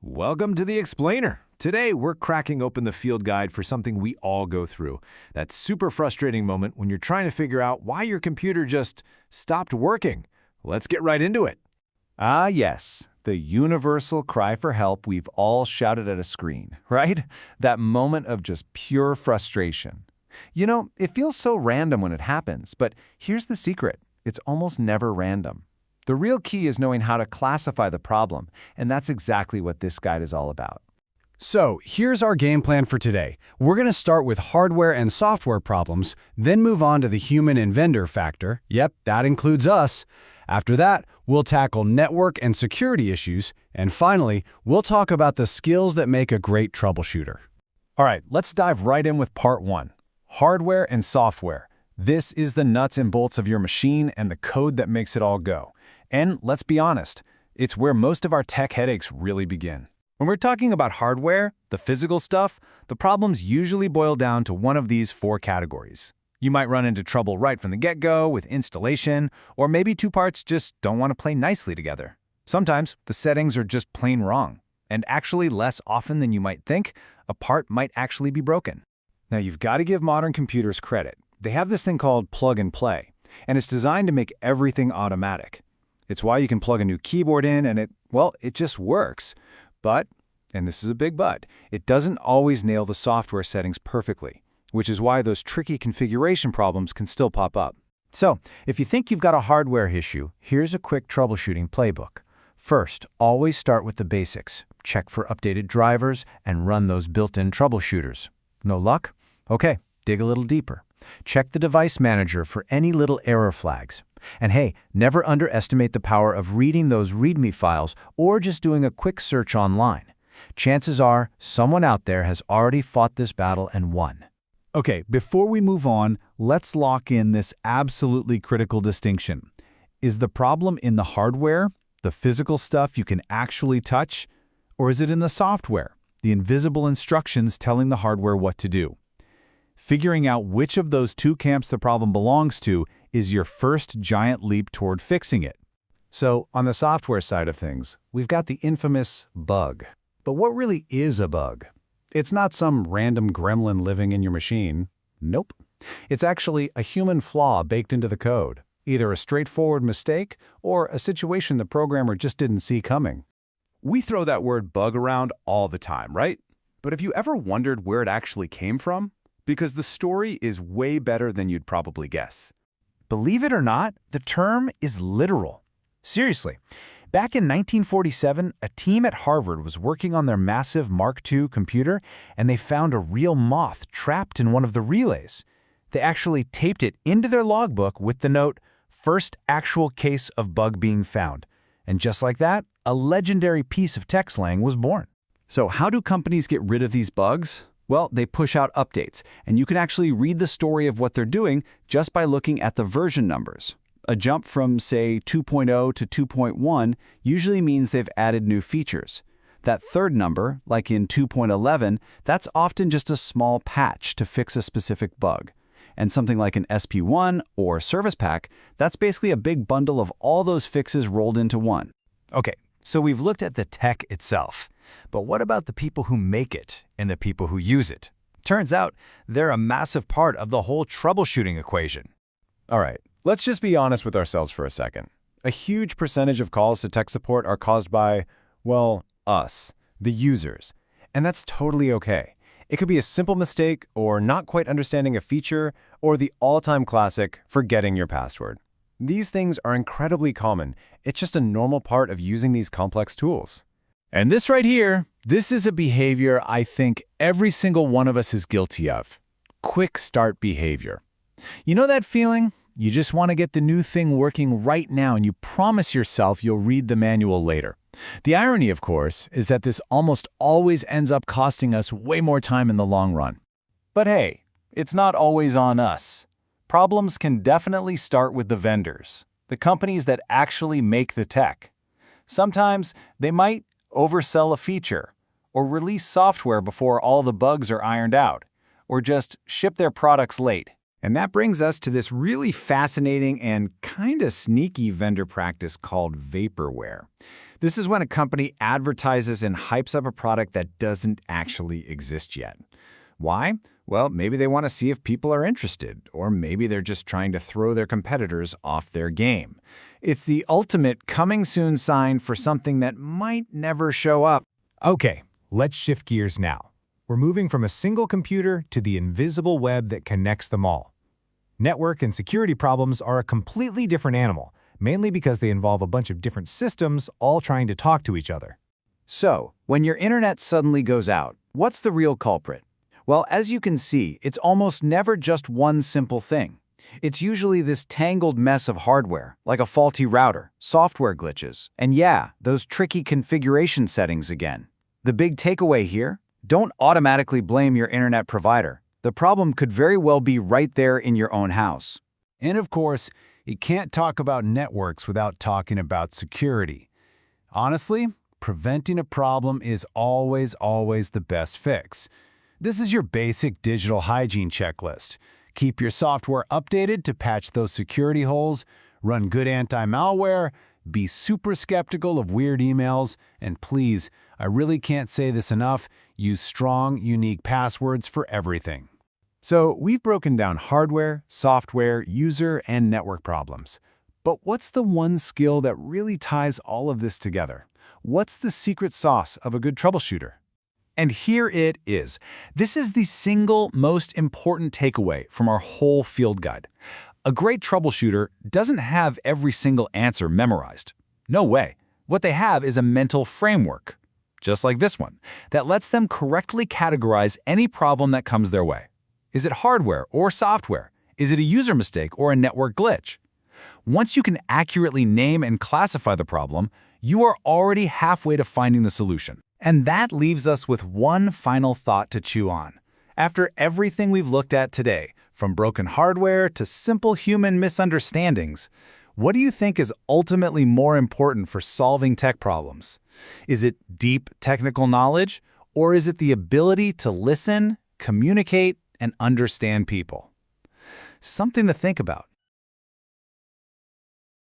Welcome to the Explainer. Today, we're cracking open the field guide for something we all go through. That super frustrating moment when you're trying to figure out why your computer just stopped working. Let's get right into it. Ah, yes, the universal cry for help we've all shouted at a screen, right? That moment of just pure frustration. You know, it feels so random when it happens, but here's the secret. It's almost never random. The real key is knowing how to classify the problem, and that's exactly what this guide is all about. So, here's our game plan for today. We're going to start with hardware and software problems, then move on to the human and vendor factor. Yep, that includes us. After that, we'll tackle network and security issues, and finally, we'll talk about the skills that make a great troubleshooter. All right, let's dive right in with part one. Hardware and software. This is the nuts and bolts of your machine and the code that makes it all go. And let's be honest, it's where most of our tech headaches really begin. When we're talking about hardware, the physical stuff, the problems usually boil down to one of these four categories. You might run into trouble right from the get-go with installation, or maybe two parts just don't want to play nicely together. Sometimes the settings are just plain wrong, and actually less often than you might think, a part might actually be broken. Now you've got to give modern computers credit. They have this thing called plug and play, and it's designed to make everything automatic. It's why you can plug a new keyboard in and it just works. But, and this is a big but, it doesn't always nail the software settings perfectly, which is why those tricky configuration problems can still pop up. So, if you think you've got a hardware issue, here's a quick troubleshooting playbook. First, always start with the basics. Check for updated drivers and run those built-in troubleshooters. No luck? Okay, dig a little deeper. Check the device manager for any little error flags. And hey, never underestimate the power of reading those README files or just doing a quick search online. Chances are someone out there has already fought this battle and won. Okay, before we move on, let's lock in this absolutely critical distinction. Is the problem in the hardware, the physical stuff you can actually touch, or is it in the software, the invisible instructions telling the hardware what to do? Figuring out which of those two camps the problem belongs to is your first giant leap toward fixing it. So, on the software side of things, we've got the infamous bug. But what really is a bug? It's not some random gremlin living in your machine. Nope. It's actually a human flaw baked into the code, either a straightforward mistake or a situation the programmer just didn't see coming. We throw that word bug around all the time, right? But have you ever wondered where it actually came from? Because the story is way better than you'd probably guess. Believe it or not, the term is literal. Seriously, back in 1947, a team at Harvard was working on their massive Mark II computer, and they found a real moth trapped in one of the relays. They actually taped it into their logbook with the note, "First actual case of bug being found." And just like that, a legendary piece of tech slang was born. So how do companies get rid of these bugs? Well, they push out updates, and you can actually read the story of what they're doing just by looking at the version numbers. A jump from, say, 2.0 to 2.1 usually means they've added new features. That third number, like in 2.11, that's often just a small patch to fix a specific bug. And something like an SP1 or Service Pack, that's basically a big bundle of all those fixes rolled into one. Okay, so we've looked at the tech itself. But what about the people who make it and the people who use it? Turns out they're a massive part of the whole troubleshooting equation. All right, let's just be honest with ourselves for a second. A huge percentage of calls to tech support are caused by, well, us, the users. And that's totally okay. It could be a simple mistake or not quite understanding a feature or the all-time classic, forgetting your password. These things are incredibly common. It's just a normal part of using these complex tools. And this right here, this is a behavior I think every single one of us is guilty of. Quick start behavior. You know that feeling? You just want to get the new thing working right now and you promise yourself you'll read the manual later. The irony, of course, is that this almost always ends up costing us way more time in the long run. But hey, it's not always on us. Problems can definitely start with the vendors, the companies that actually make the tech. Sometimes they might oversell a feature, or release software before all the bugs are ironed out, or just ship their products late. And that brings us to this really fascinating and kind of sneaky vendor practice called vaporware. This is when a company advertises and hypes up a product that doesn't actually exist yet. Why? Well, maybe they want to see if people are interested, or maybe they're just trying to throw their competitors off their game. It's the ultimate coming soon sign for something that might never show up. Okay, let's shift gears now. We're moving from a single computer to the invisible web that connects them all. Network and security problems are a completely different animal, mainly because they involve a bunch of different systems all trying to talk to each other. So, when your internet suddenly goes out, what's the real culprit? Well, as you can see, it's almost never just one simple thing. It's usually this tangled mess of hardware, like a faulty router, software glitches, and yeah, those tricky configuration settings again. The big takeaway here? Don't automatically blame your internet provider. The problem could very well be right there in your own house. And of course, you can't talk about networks without talking about security. Honestly, preventing a problem is always the best fix. This is your basic digital hygiene checklist. Keep your software updated to patch those security holes, run good anti-malware, be super skeptical of weird emails, and please, I really can't say this enough, use strong, unique passwords for everything. So we've broken down hardware, software, user, and network problems. But what's the one skill that really ties all of this together? What's the secret sauce of a good troubleshooter? And here it is. This is the single most important takeaway from our whole field guide. A great troubleshooter doesn't have every single answer memorized. No way. What they have is a mental framework, just like this one, that lets them correctly categorize any problem that comes their way. Is it hardware or software? Is it a user mistake or a network glitch? Once you can accurately name and classify the problem, you are already halfway to finding the solution. And that leaves us with one final thought to chew on. After everything we've looked at today, from broken hardware to simple human misunderstandings, what do you think is ultimately more important for solving tech problems? Is it deep technical knowledge, or is it the ability to listen, communicate, and understand people? Something to think about.